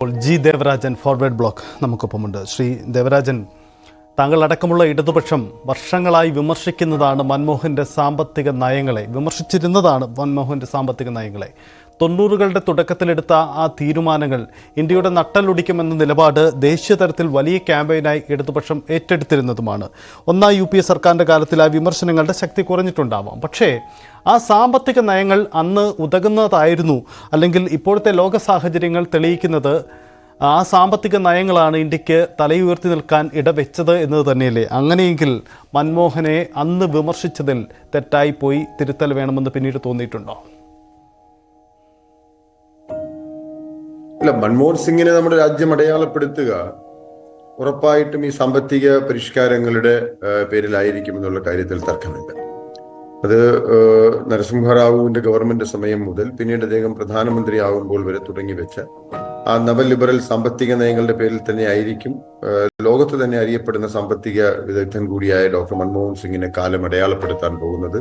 G Devarajan forward bloc നമുക്കൊപ്പമുണ്ട്. ശ്രീ ദേവരാജൻ, താങ്കൾ അടക്കമുള്ള ഇടതുപക്ഷം വർഷങ്ങളായി വിമർശിക്കുന്നതാണ് മൻമോഹൻ്റെ സാമ്പത്തിക നയങ്ങളെ, വിമർശിച്ചിരുന്നതാണ് മൻമോഹൻ്റെ സാമ്പത്തിക നയങ്ങളെ. 90കളുടെ തുടക്കത്തിലെടുത്ത ആ തീരുമാനങ്ങൾ ഇന്ത്യയുടെ നട്ടലൊടിക്കുമെന്ന നിലപാട് ദേശീയ തലത്തിൽ വലിയ ക്യാമ്പയിനായി ഇടതുപക്ഷം ഏറ്റെടുത്തിരുന്നതുമാണ്. ഒന്നാം UPA സർക്കാരിൻ്റെ കാലത്തിൽ ആ വിമർശനങ്ങളുടെ ശക്തി കുറഞ്ഞിട്ടുണ്ടാവാം. പക്ഷേ ആ സാമ്പത്തിക നയങ്ങൾ അന്ന് ഉതകുന്നതായിരുന്നു, അല്ലെങ്കിൽ ഇപ്പോഴത്തെ ലോക സാഹചര്യങ്ങൾ തെളിയിക്കുന്നത് ആ സാമ്പത്തിക നയങ്ങളാണ് ഇന്ത്യക്ക് തലയുയർത്തി നിൽക്കാൻ ഇടവെച്ചത് എന്നത് തന്നെയല്ലേ? അങ്ങനെയെങ്കിൽ മൻമോഹനെ അന്ന് വിമർശിച്ചതിൽ തെറ്റായിപ്പോയി, തിരുത്തൽ വേണമെന്ന് പിന്നീട് തോന്നിയിട്ടുണ്ടോ? അല്ല, മൻമോഹൻ സിംഗിനെ നമ്മുടെ രാജ്യം അടയാളപ്പെടുത്തുക ഉറപ്പായിട്ടും ഈ സാമ്പത്തിക പരിഷ്കാരങ്ങളുടെ പേരിലായിരിക്കും എന്നുള്ള കാര്യത്തിൽ തർക്കമില്ല. അത് നരസിംഹറാവുവിന്റെ ഗവൺമെന്റ് സമയം മുതൽ പിന്നീട് അദ്ദേഹം പ്രധാനമന്ത്രി ആകുമ്പോൾ വരെ തുടങ്ങി വെച്ച ആ നവലിബറൽ സാമ്പത്തിക നയങ്ങളുടെ പേരിൽ തന്നെ ആയിരിക്കും ലോകത്ത് തന്നെ അറിയപ്പെടുന്ന സാമ്പത്തിക വിദഗ്ധൻ കൂടിയായ ഡോക്ടർ മൻമോഹൻ സിംഗിനെ കാലം അടയാളപ്പെടുത്താൻ പോകുന്നത്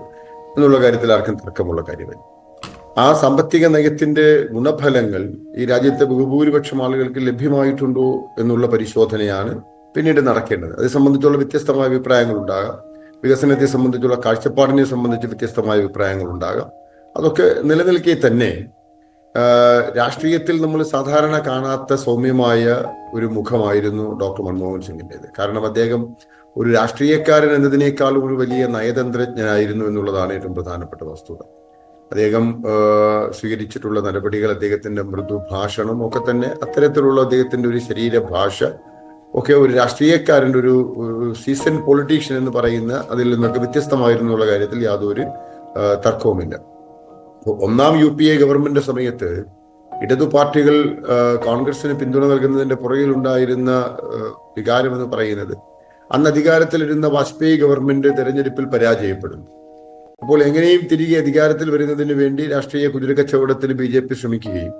എന്നുള്ള കാര്യത്തിൽ ആർക്കും തർക്കമുള്ള കാര്യമല്ല. ആ സാമ്പത്തിക നയത്തിന്റെ ഗുണഫലങ്ങൾ ഈ രാജ്യത്തെ ബഹുഭൂരിപക്ഷം ആളുകൾക്ക് ലഭ്യമായിട്ടുണ്ടോ എന്നുള്ള പരിശോധനയാണ് പിന്നീട് നടക്കേണ്ടത്. അത് സംബന്ധിച്ചുള്ള വ്യത്യസ്തമായ അഭിപ്രായങ്ങൾ ഉണ്ടാകാം. വികസനത്തെ സംബന്ധിച്ചുള്ള കാഴ്ചപ്പാടിനെ സംബന്ധിച്ച് വ്യത്യസ്തമായ അഭിപ്രായങ്ങൾ ഉണ്ടാകാം. അതൊക്കെ നിലനിൽക്കെ തന്നെ രാഷ്ട്രീയത്തിൽ നമ്മൾ സാധാരണ കാണാത്ത സൗമ്യമായ ഒരു മുഖമായിരുന്നു ഡോക്ടർ മൻമോഹൻ സിംഗിൻ്റെത്. കാരണം അദ്ദേഹം ഒരു രാഷ്ട്രീയക്കാരൻ എന്നതിനേക്കാളും ഒരു വലിയ നയതന്ത്രജ്ഞനായിരുന്നു എന്നുള്ളതാണ് ഏറ്റവും പ്രധാനപ്പെട്ട വസ്തുത. അദ്ദേഹം സ്വീകരിച്ചിട്ടുള്ള നടപടികൾ, അദ്ദേഹത്തിന്റെ മൃദു ഭാഷണം ഒക്കെ തന്നെ അത്തരത്തിലുള്ള അദ്ദേഹത്തിന്റെ ഒരു ശരീരഭാഷ ഒക്കെ ഒരു രാഷ്ട്രീയക്കാരൻ്റെ ഒരു സീസൺ പൊളിറ്റീഷ്യൻ എന്ന് പറയുന്ന അതിൽ നിന്നൊക്കെ വ്യത്യസ്തമായിരുന്നു എന്നുള്ള കാര്യത്തിൽ യാതൊരു തർക്കവുമില്ല. ഒന്നാം UPA ഗവൺമെന്റ് സമയത്ത് ഇടതു പാർട്ടികൾ കോൺഗ്രസിന് പിന്തുണ നൽകുന്നതിന്റെ പുറകിലുണ്ടായിരുന്ന വികാരം എന്ന് പറയുന്നത് അന്ന് അധികാരത്തിലിരുന്ന വാജ്പേയി ഗവൺമെന്റ് തെരഞ്ഞെടുപ്പിൽ പരാജയപ്പെടുന്നു. അപ്പോൾ എങ്ങനെയും തിരികെ അധികാരത്തിൽ വരുന്നതിന് വേണ്ടി രാഷ്ട്രീയ കുതിരക്കച്ചവടത്തിന് BJP ശ്രമിക്കുകയും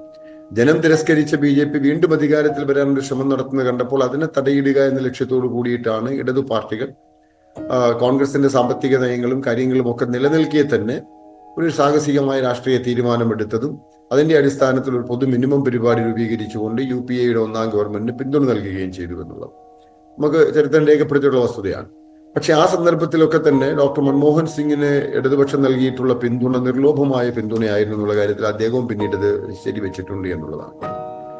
ജനം തിരസ്കരിച്ച BJP വീണ്ടും അധികാരത്തിൽ വരാനൊരു ശ്രമം നടത്തുന്നത് കണ്ടപ്പോൾ അതിനെ തടയിടുക എന്ന ലക്ഷ്യത്തോടു കൂടിയിട്ടാണ് ഇടതു പാർട്ടികൾ കോൺഗ്രസിന്റെ സാമ്പത്തിക നയങ്ങളും കാര്യങ്ങളും ഒക്കെ നിലനിൽക്കെ തന്നെ ഒരു സാഹസികമായ രാഷ്ട്രീയ തീരുമാനമെടുത്തതും അതിന്റെ അടിസ്ഥാനത്തിൽ ഒരു പൊതു മിനിമം പരിപാടി രൂപീകരിച്ചുകൊണ്ട് UPAയുടെ ഒന്നാം ഗവൺമെന്റിന് പിന്തുണ നൽകുകയും ചെയ്തു എന്നുള്ളത് നമുക്ക് ചരിത്രം രേഖപ്പെടുത്തിയിട്ടുള്ള വസ്തുതയാണ്. പക്ഷെ ആ സന്ദർഭത്തിലൊക്കെ തന്നെ ഡോക്ടർ മൻമോഹൻ സിംഗിന് ഇടതുപക്ഷം നൽകിയിട്ടുള്ള പിന്തുണ നിർലോഭമായ പിന്തുണയായിരുന്നു എന്നുള്ള കാര്യത്തിൽ അദ്ദേഹവും പിന്നീട് ഇത് ശരിവെച്ചിട്ടുണ്ട് എന്നുള്ളതാണ്.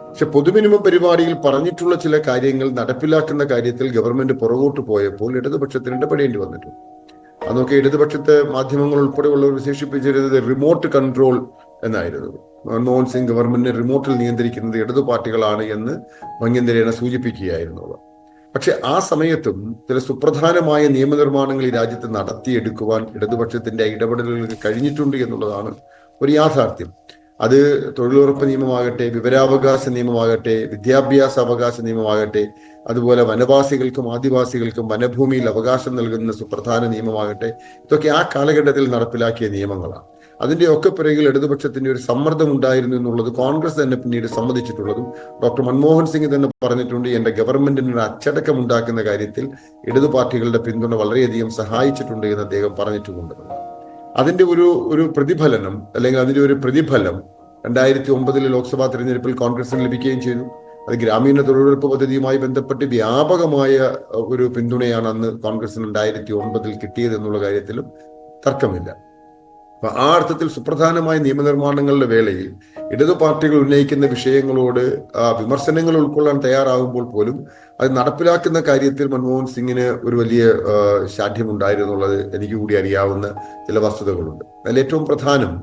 പക്ഷെ പൊതു മിനിമം പരിപാടിയിൽ പറഞ്ഞിട്ടുള്ള ചില കാര്യങ്ങൾ നടപ്പിലാക്കുന്ന കാര്യത്തിൽ ഗവൺമെന്റ് പുറകോട്ട് പോയപ്പോൾ ഇടതുപക്ഷത്തിന് ഇടപെടേണ്ടി വന്നിട്ടുണ്ട്. അതൊക്കെ ഇടതുപക്ഷത്തെ മാധ്യമങ്ങൾ ഉൾപ്പെടെയുള്ളവർ വിശേഷിപ്പിച്ചിരുന്നത് റിമോട്ട് കൺട്രോൾ എന്നായിരുന്നു. മൻമോഹൻ സിംഗ് ഗവൺമെന്റിനെ റിമോട്ടിൽ നിയന്ത്രിക്കുന്നത് ഇടതു പാർട്ടികളാണ് എന്ന് ഭംഗ്യന്തരേണ സൂചിപ്പിക്കുകയായിരുന്നു അവർ. പക്ഷെ ആ സമയത്തും ചില സുപ്രധാനമായ നിയമനിർമ്മാണങ്ങൾ ഈ രാജ്യത്ത് നടത്തിയെടുക്കുവാൻ ഇടതുപക്ഷത്തിന്റെ ഇടപെടലുകൾക്ക് കഴിഞ്ഞിട്ടുണ്ട് എന്നുള്ളതാണ് ഒരു യാഥാർത്ഥ്യം. അത് തൊഴിലുറപ്പ് നിയമമാകട്ടെ, വിവരാവകാശ നിയമമാകട്ടെ, വിദ്യാഭ്യാസ അവകാശ നിയമമാകട്ടെ, അതുപോലെ വനവാസികൾക്കും ആദിവാസികൾക്കും വനഭൂമിയിൽ അവകാശം നൽകുന്ന സുപ്രധാന നിയമമാകട്ടെ, ഇതൊക്കെ ആ കാലഘട്ടത്തിൽ നടപ്പിലാക്കിയ നിയമങ്ങളാണ്. അതിന്റെ ഒക്കെ പിറകിൽ ഇടതുപക്ഷത്തിന്റെ ഒരു സമ്മർദ്ദം ഉണ്ടായിരുന്നു എന്നുള്ളത് കോൺഗ്രസ് തന്നെ പിന്നീട് സമ്മതിച്ചിട്ടുള്ളതും ഡോക്ടർ മൻമോഹൻ സിംഗ് തന്നെ പറഞ്ഞിട്ടുണ്ട്. എന്റെ ഗവൺമെന്റിന് ഒരു അച്ചടക്കം ഉണ്ടാക്കുന്ന കാര്യത്തിൽ ഇടതു പാർട്ടികളുടെ പിന്തുണ വളരെയധികം സഹായിച്ചിട്ടുണ്ട് എന്ന് അദ്ദേഹം പറഞ്ഞിട്ടുമുണ്ട്. അതിന്റെ ഒരു പ്രതിഫലനം അല്ലെങ്കിൽ അതിന്റെ ഒരു പ്രതിഫലം 2009 ലോക്സഭാ തെരഞ്ഞെടുപ്പിൽ കോൺഗ്രസിന് ലഭിക്കുകയും ചെയ്തു. അത് ഗ്രാമീണ തൊഴിലുറപ്പ് പദ്ധതിയുമായി ബന്ധപ്പെട്ട് വ്യാപകമായ ഒരു പിന്തുണയാണ് അന്ന് കോൺഗ്രസിന് 2009 കിട്ടിയത് എന്നുള്ള കാര്യത്തിലും തർക്കമില്ല. അപ്പൊ ആ അർത്ഥത്തിൽ സുപ്രധാനമായ നിയമനിർമ്മാണങ്ങളുടെ വേളയിൽ ഇടതു പാർട്ടികൾ ഉന്നയിക്കുന്ന വിഷയങ്ങളോട് വിമർശനങ്ങൾ ഉൾക്കൊള്ളാൻ തയ്യാറാകുമ്പോൾ പോലും അത് നടപ്പിലാക്കുന്ന കാര്യത്തിൽ മൻമോഹൻ സിംഗിന് ഒരു വലിയ ശാഠ്യമുണ്ടായിരുന്നു എന്നുള്ളത് എനിക്ക് കൂടി അറിയാവുന്ന ചില വസ്തുതകളുണ്ട്. അതിൽ ഏറ്റവും പ്രധാനം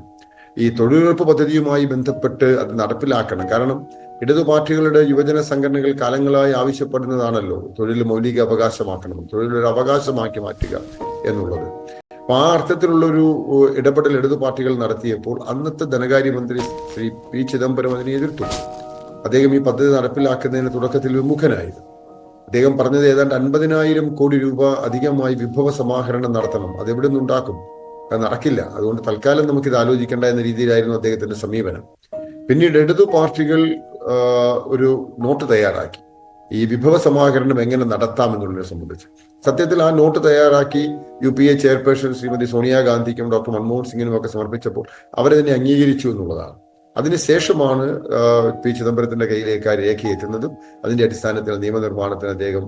ഈ തൊഴിലുറപ്പ് പദ്ധതിയുമായി ബന്ധപ്പെട്ട് അത് നടപ്പിലാക്കണം. കാരണം ഇടതു പാർട്ടികളുടെ യുവജന സംഘടനകൾ കാലങ്ങളായി ആവശ്യപ്പെടുന്നതാണല്ലോ തൊഴിൽ മൗലിക അവകാശമാക്കണം, തൊഴിലൊരു അവകാശമാക്കി മാറ്റുക എന്നുള്ളത്. അപ്പൊ ആ അർത്ഥത്തിലുള്ള ഒരു ഇടപെടൽ ഇടതു പാർട്ടികൾ നടത്തിയപ്പോൾ അന്നത്തെ ധനകാര്യമന്ത്രി ശ്രീ P. ചിദംബരം അതിനെ എതിർത്തു. അദ്ദേഹം ഈ പദ്ധതി നടപ്പിലാക്കുന്നതിന് തുടക്കത്തിൽ വിമുഖനായിരുന്നു. അദ്ദേഹം പറഞ്ഞത് ഏതാണ്ട് 50,000 കോടി രൂപ അധികമായി വിഭവ സമാഹരണം നടത്തണം, അതെവിടെ നിന്നുണ്ടാക്കും, അത് നടക്കില്ല, അതുകൊണ്ട് തൽക്കാലം നമുക്കിത് ആലോചിക്കേണ്ട എന്ന രീതിയിലായിരുന്നു അദ്ദേഹത്തിന്റെ സമീപനം. പിന്നീട് ഇടതു പാർട്ടികൾ ഒരു നോട്ട് തയ്യാറാക്കി ഈ വിഭവ സമാഹരണം എങ്ങനെ നടത്താം എന്നുള്ളതിനെ സംബന്ധിച്ച്. സത്യത്തിൽ ആ നോട്ട് തയ്യാറാക്കി UPA ചെയർപേഴ്സൺ ശ്രീമതി സോണിയാഗാന്ധിക്കും ഡോക്ടർ മൻമോഹൻ സിംഗിനും ഒക്കെ സമർപ്പിച്ചപ്പോൾ അവരതിനെ അംഗീകരിച്ചു എന്നുള്ളതാണ്. അതിനുശേഷമാണ് പി ചിദംബരത്തിന്റെ കയ്യിലേക്ക് ആ രേഖ എത്തുന്നതും അതിന്റെ അടിസ്ഥാനത്തിൽ നിയമനിർമ്മാണത്തിന് അദ്ദേഹം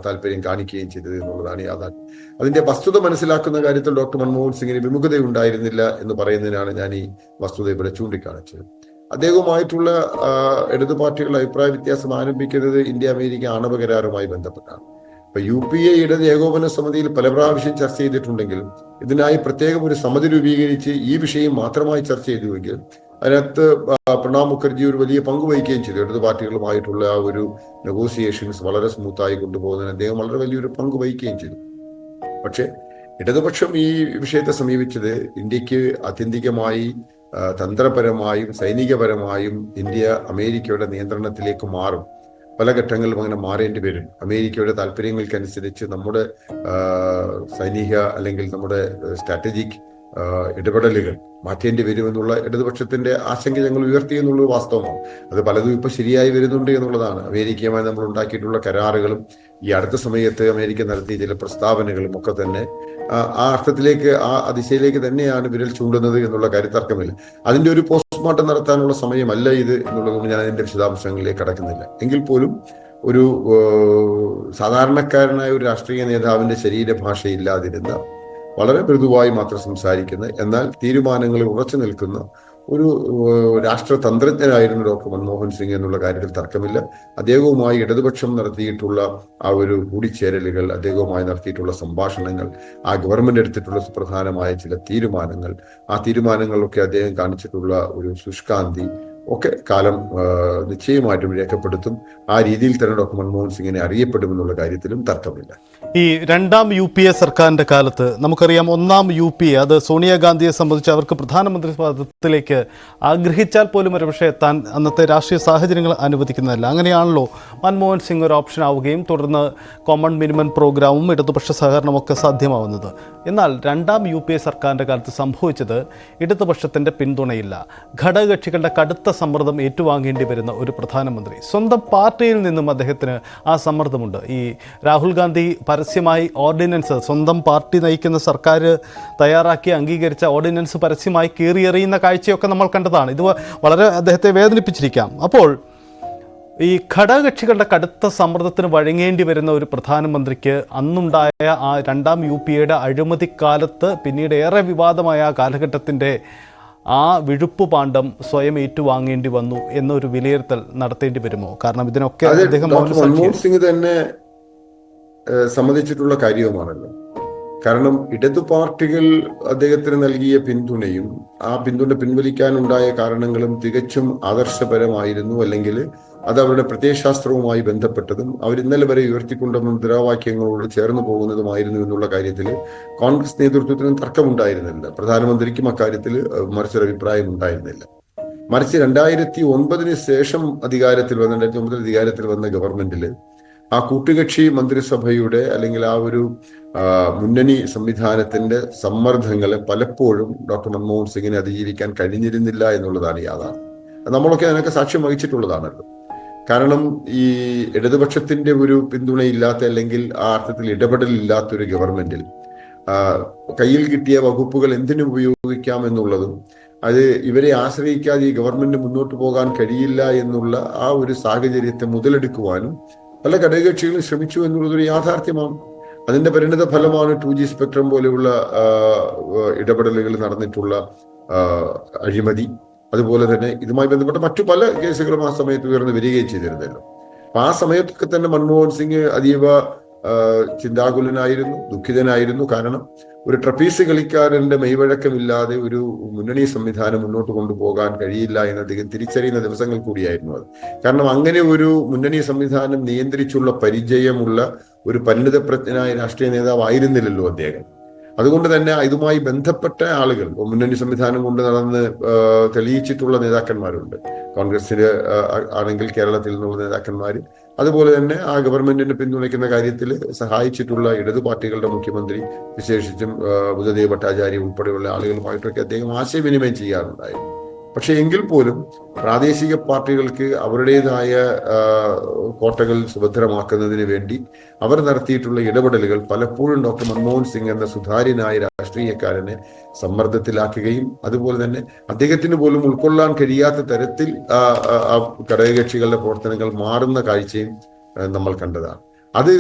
താല്പര്യം കാണിക്കുകയും ചെയ്തത് എന്നുള്ളതാണ് യാഥാർത്ഥ്യം. അതിന്റെ വസ്തുത മനസ്സിലാക്കുന്ന കാര്യത്തിൽ ഡോക്ടർ മൻമോഹൻ സിംഗിന് വിമുഖതയുണ്ടായിരുന്നില്ല എന്ന് പറയുന്നതിനാണ് ഞാൻ ഈ വസ്തുത ഇവിടെ ചൂണ്ടിക്കാണിച്ചത്. അദ്ദേഹവുമായിട്ടുള്ള ഇടതു പാർട്ടികളുടെ അഭിപ്രായ വ്യത്യാസം ആരംഭിക്കുന്നത് ഇന്ത്യ അമേരിക്ക ആണവ കരാറുമായി ബന്ധപ്പെട്ടാണ്. ഇപ്പൊ UPA ഇടത് ഏകോപന സമിതിയിൽ പല പ്രാവശ്യം ചർച്ച ചെയ്തിട്ടുണ്ടെങ്കിലും ഇതിനായി പ്രത്യേകം ഒരു സമിതി രൂപീകരിച്ച് ഈ വിഷയം മാത്രമായി ചർച്ച ചെയ്തുവെങ്കിൽ അതിനകത്ത് പ്രണബ് മുഖർജി ഒരു വലിയ പങ്ക് വഹിക്കുകയും ചെയ്തു. ഇടതു പാർട്ടികളുമായിട്ടുള്ള ആ ഒരു നെഗോസിയേഷൻസ് വളരെ സ്മൂത്തായി കൊണ്ടുപോകുന്നതിന് അദ്ദേഹം വളരെ വലിയൊരു പങ്ക് വഹിക്കുകയും ചെയ്തു. പക്ഷെ ഇടതുപക്ഷം ഈ വിഷയത്തെ സമീപിച്ചത് ഇന്ത്യക്ക് ആത്യന്തികമായി തന്ത്രപരമായും സൈനികപരമായും ഇന്ത്യ അമേരിക്കയുടെ നിയന്ത്രണത്തിലേക്ക് മാറും, പല ഘട്ടങ്ങളിലും അങ്ങനെ മാറേണ്ടി വരും, അമേരിക്കയുടെ താല്പര്യങ്ങൾക്കനുസരിച്ച് നമ്മുടെ സൈനിക അല്ലെങ്കിൽ നമ്മുടെ സ്ട്രാറ്റജിക് ഇടപെടലുകൾ മാറ്റേണ്ടി വരുമെന്നുള്ള ഇടതുപക്ഷത്തിന്റെ ആശങ്ക ഞങ്ങൾ ഉയർത്തി എന്നുള്ളത് വാസ്തവമാണ്. അത് പലതും ഇപ്പൊ ശരിയായി വരുന്നുണ്ട് എന്നുള്ളതാണ്. അമേരിക്കയുമായി നമ്മൾ ഉണ്ടാക്കിയിട്ടുള്ള കരാറുകളും ഈ അടുത്ത സമയത്ത് അമേരിക്ക നടത്തിയ ചില പ്രസ്താവനകളും ഒക്കെ തന്നെ ആ അർത്ഥത്തിലേക്ക് ആ ദിശയിലേക്ക് തന്നെയാണ് വിരൽ ചൂണ്ടുന്നത് എന്നുള്ള കാര്യത്തർക്കമില്ല. അതിന്റെ ഒരു പോസ്റ്റ്മോർട്ടം നടത്താനുള്ള സമയമല്ല ഇത് എന്നുള്ളതുകൊണ്ട് ഞാൻ അതിന്റെ വിശദാംശങ്ങളിലേക്ക് കടക്കുന്നില്ല. എങ്കിൽ പോലും ഒരു സാധാരണക്കാരനായ ഒരു രാഷ്ട്രീയ നേതാവിന്റെ ശരീരഭാഷയില്ലാതിരുന്ന, വളരെ മൃദുവായി മാത്രം സംസാരിക്കുന്ന, എന്നാൽ തീരുമാനങ്ങളിൽ ഉറച്ചു നിൽക്കുന്ന ഒരു രാഷ്ട്രതന്ത്രജ്ഞനായിരുന്നു ഡോക്ടർ മൻമോഹൻ സിംഗ് എന്നുള്ള കാര്യത്തിൽ തർക്കമില്ല. അദ്ദേഹവുമായി ഇടതുപക്ഷം നടത്തിയിട്ടുള്ള ആ ഒരു കൂടിച്ചേരലുകൾ, അദ്ദേഹവുമായി നടത്തിയിട്ടുള്ള സംഭാഷണങ്ങൾ, ആ ഗവൺമെന്റ് എടുത്തിട്ടുള്ള സുപ്രധാനമായ ചില തീരുമാനങ്ങൾ, ആ തീരുമാനങ്ങളിലൊക്കെ അദ്ദേഹം കാണിച്ചിട്ടുള്ള ഒരു ശുഷ്കാന്തി ഒക്കെ കാലം നിശ്ചയമായിട്ടും രേഖപ്പെടുത്തും. ആ രീതിയിൽ തന്നെ ഡോക്ടർ മൻമോഹൻ സിംഗിനെ അറിയപ്പെടുമെന്നുള്ള കാര്യത്തിലും തർക്കമില്ല. ഈ രണ്ടാം UPA സർക്കാരിൻ്റെ കാലത്ത് നമുക്കറിയാം, ഒന്നാം UPA അത് സോണിയാഗാന്ധിയെ സംബന്ധിച്ച് അവർക്ക് പ്രധാനമന്ത്രി പദത്തിലേക്ക് ആഗ്രഹിച്ചാൽ പോലും ഒരുപക്ഷെ എത്താൻ അന്നത്തെ രാഷ്ട്രീയ സാഹചര്യങ്ങൾ അനുവദിക്കുന്നതല്ല. അങ്ങനെയാണല്ലോ മൻമോഹൻ സിംഗ് ഒരു ഓപ്ഷൻ ആവുകയും തുടർന്ന് കോമൺ മിനിമം പ്രോഗ്രാമും ഇടതുപക്ഷ സഹകരണമൊക്കെ സാധ്യമാവുന്നത്. എന്നാൽ രണ്ടാം UPA സർക്കാരിൻ്റെ കാലത്ത് സംഭവിച്ചത് ഇടതുപക്ഷത്തിൻ്റെ പിന്തുണയില്ല, ഘടകകക്ഷികളുടെ കടുത്ത സമ്മർദ്ദം ഏറ്റുവാങ്ങേണ്ടി വരുന്ന ഒരു പ്രധാനമന്ത്രി. സ്വന്തം പാർട്ടിയിൽ നിന്നും അദ്ദേഹത്തിന് ആ സമ്മർദ്ദമുണ്ട്. ഈ രാഹുൽ ഗാന്ധി പരസ്യമായി ഓർഡിനൻസ്, സ്വന്തം പാർട്ടി നയിക്കുന്ന സർക്കാർ തയ്യാറാക്കി അംഗീകരിച്ച ഓർഡിനൻസ് പരസ്യമായി കീറിയെറിയുന്ന കാഴ്ചയൊക്കെ നമ്മൾ കണ്ടതാണ്. ഇത് വളരെ അദ്ദേഹത്തെ വേദനിപ്പിച്ചിരിക്കാം. അപ്പോൾ ഈ ഘടകകക്ഷികളുടെ കടുത്ത സമ്മർദ്ദത്തിന് വഴങ്ങേണ്ടി വരുന്ന ഒരു പ്രധാനമന്ത്രിക്ക് അന്നുണ്ടായ ആ രണ്ടാം UPAയുടെ അഴിമതിക്കാലത്ത് പിന്നീട് ഏറെ വിവാദമായ ആ കാലഘട്ടത്തിൻ്റെ ആ വിഴുപ്പുപാണ്ഡം സ്വയം ഏറ്റുവാങ്ങേണ്ടി വന്നു എന്നൊരു വിലയിരുത്തൽ നടത്തേണ്ടി വരുമോ? കാരണം ഇതിനൊക്കെ അദ്ദേഹം മൻമോഹൻ സിംഗ് തന്നെ സമ്മതിച്ചിട്ടുള്ള കാര്യവുമാണല്ലോ. കാരണം ഇടതു പാർട്ടികൾ അദ്ദേഹത്തിന് നൽകിയ പിന്തുണയും ആ പിന്തുണ പിൻവലിക്കാനുണ്ടായ കാരണങ്ങളും തികച്ചും ആദർശപരമായിരുന്നു, അല്ലെങ്കിൽ അത് അവരുടെ പ്രത്യയശാസ്ത്രവുമായി ബന്ധപ്പെട്ടതും അവർ ഇന്നലെ വരെ ഉയർത്തിക്കൊണ്ടുവന്ന മുദ്രാവാക്യങ്ങളോട് ചേർന്ന് പോകുന്നതുമായിരുന്നു എന്നുള്ള കാര്യത്തിൽ കോൺഗ്രസ് നേതൃത്വത്തിനും തർക്കമുണ്ടായിരുന്നില്ല. പ്രധാനമന്ത്രിക്കും അക്കാര്യത്തിൽ മറിച്ചൊരു അഭിപ്രായം ഉണ്ടായിരുന്നില്ല. മറിച്ച് 2009 ശേഷം 2009 അധികാരത്തിൽ വന്ന ഗവൺമെന്റിൽ ആ കൂട്ടുകക്ഷി മന്ത്രിസഭയുടെ അല്ലെങ്കിൽ ആ ഒരു മുന്നണി സംവിധാനത്തിന്റെ സമ്മർദ്ദങ്ങളെ പലപ്പോഴും ഡോക്ടർ മൻമോഹൻ സിംഗിനെ അതിജീവിക്കാൻ കഴിഞ്ഞിരുന്നില്ല എന്നുള്ളതാണ് യാഥാർത്ഥ്യം. നമ്മളൊക്കെ അതിനൊക്കെ സാക്ഷ്യം വഹിച്ചിട്ടുള്ളതാണല്ലോ. കാരണം ഈ ഇടതുപക്ഷത്തിന്റെ ഒരു പിന്തുണയില്ലാത്ത അല്ലെങ്കിൽ ആ അർത്ഥത്തിൽ ഇടപെടലില്ലാത്തൊരു ഗവൺമെന്റിൽ കയ്യിൽ കിട്ടിയ വകുപ്പുകൾ എന്തിനു ഉപയോഗിക്കാം എന്നുള്ളതും അത് ഇവരെ ആശ്രയിക്കാതെ ഈ ഗവൺമെന്റ് മുന്നോട്ട് പോകാൻ കഴിയില്ല എന്നുള്ള ആ ഒരു സാഹചര്യത്തെ മുതലെടുക്കുവാനും പല ഘടകകക്ഷികളും ശ്രമിച്ചു എന്നുള്ളതൊരു യാഥാർത്ഥ്യമാണ്. അതിന്റെ പരിണിത ഫലമാണ് 2G സ്പെക്ട്രം പോലെയുള്ള ഇടപെടലുകൾ നടന്നിട്ടുള്ള അഴിമതി. അതുപോലെ തന്നെ ഇതുമായി ബന്ധപ്പെട്ട മറ്റു പല കേസുകളും ആ സമയത്ത് ഉയർന്നു വരികയും ചെയ്തിരുന്നല്ലോ. അപ്പൊ ആ സമയത്തൊക്കെ തന്നെ മൻമോഹൻ സിംഗ് അതീവ ചിന്താകുലനായിരുന്നു, ദുഃഖിതനായിരുന്നു. കാരണം ഒരു ട്രപ്പീസ് കളിക്കാരന്റെ മെയ്വഴക്കമില്ലാതെ ഒരു മുന്നണി സംവിധാനം മുന്നോട്ട് കൊണ്ടുപോകാൻ കഴിയില്ല എന്ന് അദ്ദേഹം തിരിച്ചറിയുന്ന ദിവസങ്ങൾ കൂടിയായിരുന്നു അത്. കാരണം അങ്ങനെ ഒരു മുന്നണി സംവിധാനം നിയന്ത്രിച്ചുള്ള പരിചയമുള്ള ഒരു പരിണിതപ്രജ്ഞനായ രാഷ്ട്രീയ നേതാവായിരുന്നില്ലല്ലോ അദ്ദേഹം. അതുകൊണ്ട് തന്നെ ഇതുമായി ബന്ധപ്പെട്ട ആളുകൾ മുന്നണി സംവിധാനം കൊണ്ട് നടന്ന് തെളിയിച്ചിട്ടുള്ള നേതാക്കന്മാരുണ്ട്. കോൺഗ്രസിന് ആണെങ്കിൽ കേരളത്തിൽ നിന്നുള്ള നേതാക്കന്മാർ, അതുപോലെ തന്നെ ആ ഗവൺമെന്റിനെ പിന്തുണയ്ക്കുന്ന കാര്യത്തിൽ സഹായിച്ചിട്ടുള്ള ഇടതു പാർട്ടികളുടെ മുഖ്യമന്ത്രി, വിശേഷിച്ചും ബുദ്ധദേവ് ഭട്ടാചാര്യ ഉൾപ്പെടെയുള്ള ആളുകളുമായിട്ടൊക്കെ അദ്ദേഹം ആശയവിനിമയം ചെയ്യാറുണ്ടായിരുന്നു. പക്ഷെ എങ്കിൽ പോലും പ്രാദേശിക പാർട്ടികൾക്ക് അവരുടേതായ കോട്ടകൾ സുഭദ്രമാക്കുന്നതിന് വേണ്ടി അവർ നടത്തിയിട്ടുള്ള ഇടപെടലുകൾ പലപ്പോഴും ഡോക്ടർ മൻമോഹൻ സിംഗ് എന്ന സുതാര്യനായ രാഷ്ട്രീയക്കാരനെ സമ്മർദ്ദത്തിലാക്കുകയും അതുപോലെ തന്നെ അദ്ദേഹത്തിന് പോലും ഉൾക്കൊള്ളാൻ കഴിയാത്ത തരത്തിൽ ആ ഘടകകക്ഷികളുടെ പ്രവർത്തനങ്ങൾ മാറുന്ന കാഴ്ചയും നമ്മൾ കണ്ടതാണ്. അത്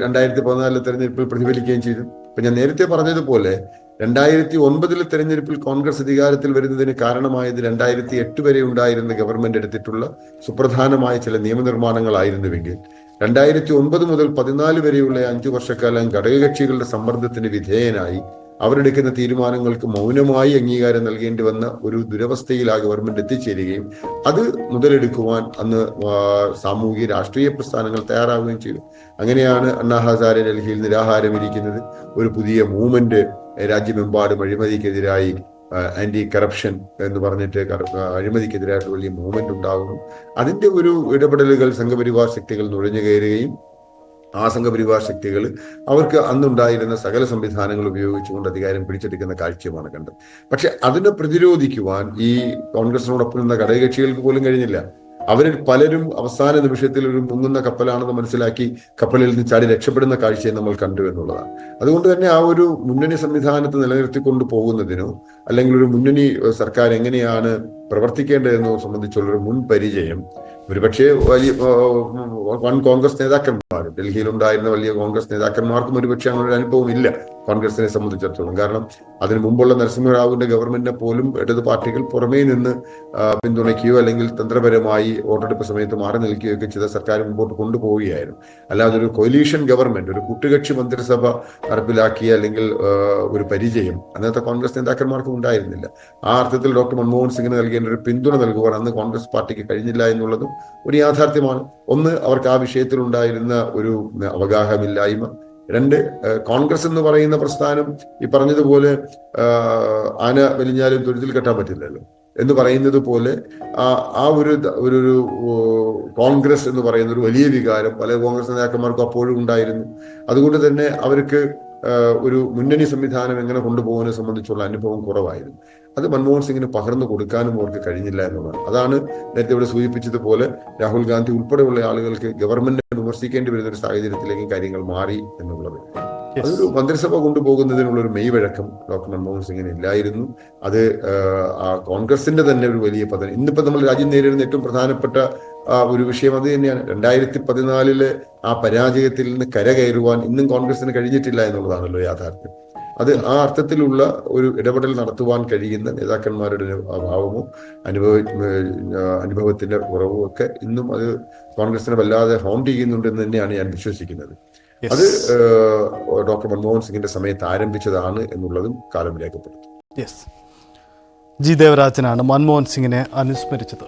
2014 തെരഞ്ഞെടുപ്പിൽ പ്രതിഫലിക്കുകയും ചെയ്തു. ഇപ്പൊ ഞാൻ നേരത്തെ പറഞ്ഞതുപോലെ 2009 തെരഞ്ഞെടുപ്പിൽ കോൺഗ്രസ് അധികാരത്തിൽ വരുന്നതിന് കാരണമായത് 2008 വരെ ഉണ്ടായിരുന്ന ഗവൺമെന്റ് എടുത്തിട്ടുള്ള സുപ്രധാനമായ ചില നിയമനിർമ്മാണങ്ങളായിരുന്നുവെങ്കിൽ 2009 മുതൽ 14 വരെയുള്ള 5 വർഷക്കാലം ഘടകകക്ഷികളുടെ സമ്മർദ്ദത്തിന് വിധേയനായി അവരെടുക്കുന്ന തീരുമാനങ്ങൾക്ക് മൗനമായി അംഗീകാരം നൽകേണ്ടി വന്ന ഒരു ദുരവസ്ഥയിൽ ആ ഗവൺമെന്റ് എത്തിച്ചേരുകയും അത് മുതലെടുക്കുവാൻ അന്ന് സാമൂഹിക രാഷ്ട്രീയ പ്രസ്ഥാനങ്ങൾ തയ്യാറാവുകയും ചെയ്തു. അങ്ങനെയാണ് അണ്ണാ ഹസാരെ ഡൽഹിയിൽ നിരാഹാരം ഇരിക്കുന്നത്. ഒരു പുതിയ മൂവ്മെന്റ് രാജ്യമെമ്പാടും അഴിമതിക്കെതിരായി ആന്റി കറപ്ഷൻ എന്ന് പറഞ്ഞിട്ട് അഴിമതിക്കെതിരായിട്ട് വലിയ മൂവ്മെന്റ് ഉണ്ടാകുന്നു. അതിന്റെ ഒരു ഇടപെടലുകൾ സംഘപരിവാർ ശക്തികൾ നുഴഞ്ഞു കയറുകയും ആ സംഘപരിവാർ ശക്തികൾ അവർക്ക് അന്നുണ്ടായിരുന്ന സകല സംവിധാനങ്ങൾ ഉപയോഗിച്ചുകൊണ്ട് അധികാരം പിടിച്ചെടുക്കുന്ന കാഴ്ചയുമാണ് കണ്ടത്. പക്ഷെ അതിനെ പ്രതിരോധിക്കുവാൻ ഈ കോൺഗ്രസിനോടൊപ്പം നിന്ന ഘടകകക്ഷികൾക്ക് പോലും കഴിഞ്ഞില്ല. അവരിൽ പലരും അവസാന നിമിഷത്തിൽ ഒരു മുങ്ങുന്ന കപ്പലാണെന്ന് മനസ്സിലാക്കി കപ്പലിൽ നിന്ന് ചാടി രക്ഷപ്പെടുന്ന കാഴ്ചയെ നമ്മൾ കണ്ടു എന്നുള്ളതാണ്. അതുകൊണ്ട് തന്നെ ആ ഒരു മുന്നണി സംവിധാനത്തെ നിലനിർത്തിക്കൊണ്ട് പോകുന്നതിനോ അല്ലെങ്കിൽ ഒരു മുന്നണി സർക്കാർ എങ്ങനെയാണ് പ്രവർത്തിക്കേണ്ടതെന്നോ സംബന്ധിച്ചുള്ളൊരു മുൻ പരിചയം ഒരുപക്ഷെ വലിയ കോൺഗ്രസ് നേതാക്കന്മാരും ഡൽഹിയിലുണ്ടായിരുന്ന വലിയ കോൺഗ്രസ് നേതാക്കന്മാർക്കും ഒരുപക്ഷെ അങ്ങനെ ഒരു അനുഭവം ഇല്ല കോൺഗ്രസിനെ സംബന്ധിച്ചിടത്തോളം. കാരണം അതിന് മുമ്പുള്ള നരസിംഹറാവുവിന്റെ ഗവൺമെന്റിനെ പോലും ഇടത് പാർട്ടികൾ പുറമേ നിന്ന് പിന്തുണയ്ക്കുകയോ അല്ലെങ്കിൽ തന്ത്രപരമായി വോട്ടെടുപ്പ് സമയത്ത് മാറി നിൽക്കുകയോ ഒക്കെ ചെയ്ത സർക്കാർ മുമ്പോട്ട് കൊണ്ടുപോവുകയായിരുന്നു. അല്ലാതെ ഒരു കൊലീഷൻ ഗവൺമെന്റ്, ഒരു കൂട്ടുകക്ഷി മന്ത്രിസഭ നടപ്പിലാക്കിയ അല്ലെങ്കിൽ ഒരു പരിചയം അന്നത്തെ കോൺഗ്രസ് നേതാക്കന്മാർക്കും ഉണ്ടായിരുന്നില്ല. ആ അർത്ഥത്തിൽ ഡോക്ടർ മൻമോഹൻ സിംഗിന് നൽകേണ്ട ഒരു പിന്തുണ നൽകുവാൻ അന്ന് കോൺഗ്രസ് പാർട്ടിക്ക് കഴിഞ്ഞില്ല എന്നുള്ളതും ഒരു യാഥാർത്ഥ്യമാണ്. ഒന്ന്, അവർക്ക് ആ വിഷയത്തിൽ ഉണ്ടായിരുന്ന ഒരു അവഗാഹമില്ലായ്മ. രണ്ട്, കോൺഗ്രസ് എന്ന് പറയുന്ന പ്രസ്ഥാനം ഈ പറഞ്ഞതുപോലെ ആന വലിഞ്ഞാലും തൊഴുത്തിൽ കെട്ടാൻ പറ്റില്ലല്ലോ എന്ന് പറയുന്നത് പോലെ ആ ഒരു കോൺഗ്രസ് എന്ന് പറയുന്ന ഒരു വലിയ വികാരം പല കോൺഗ്രസ് നേതാക്കന്മാർക്കും അപ്പോഴും ഉണ്ടായിരുന്നു. അതുകൊണ്ട് തന്നെ അവർക്ക് ഒരു മുന്നണി സംവിധാനം എങ്ങനെ കൊണ്ടുപോകുന്നതിനെ സംബന്ധിച്ചുള്ള അനുഭവം കുറവായിരുന്നു. അത് മൻമോഹൻ സിംഗിന് പകർന്നു കൊടുക്കാനും അവർക്ക് കഴിഞ്ഞില്ല എന്നുള്ളതാണ്. അതാണ് നേരത്തെ ഇവിടെ സൂചിപ്പിച്ചതുപോലെ രാഹുൽ ഗാന്ധി ഉൾപ്പെടെയുള്ള ആളുകൾക്ക് ഗവൺമെന്റിനെ വിമർശിക്കേണ്ടി വരുന്ന ഒരു സാഹചര്യത്തിലേക്ക് കാര്യങ്ങൾ മാറി എന്നുള്ളത്. അതൊരു മന്ത്രിസഭ കൊണ്ടുപോകുന്നതിനുള്ള ഒരു മെയ്വഴക്കം ഡോക്ടർ മൻമോഹൻ സിംഗിന് ഇല്ലായിരുന്നു. അത് ആ കോൺഗ്രസിന്റെ തന്നെ ഒരു വലിയ പതനം. ഇന്നിപ്പോ നമ്മൾ രാജ്യം നേരിടുന്ന ഏറ്റവും പ്രധാനപ്പെട്ട ഒരു വിഷയം അത് തന്നെയാണ്. 2014 ആ പരാജയത്തിൽ നിന്ന് കരകയറുവാൻ ഇന്നും കോൺഗ്രസിന് കഴിഞ്ഞിട്ടില്ല എന്നുള്ളതാണല്ലോ യാഥാർത്ഥ്യം. അത് ആ അർത്ഥത്തിലുള്ള ഒരു ഇടപെടൽ നടത്തുവാൻ കഴിയുന്ന നേതാക്കന്മാരുടെ അഭാവമോ അനുഭവത്തിന്റെ കുറവും ഒക്കെ ഇന്നും അത് കോൺഗ്രസിനെ വല്ലാതെ ഹോണ്ട് ചെയ്യുന്നുണ്ടെന്ന് തന്നെയാണ് ഞാൻ വിശ്വസിക്കുന്നത്. അത് ഡോക്ടർ മൻമോഹൻ സിംഗിന്റെ സമയത്ത് ആരംഭിച്ചതാണ് എന്നുള്ളതും കാലം രേഖപ്പെടുത്തും. ജി ദേവരാജനാണ് മൻമോഹൻ സിംഗിനെ അനുസ്മരിച്ചത്.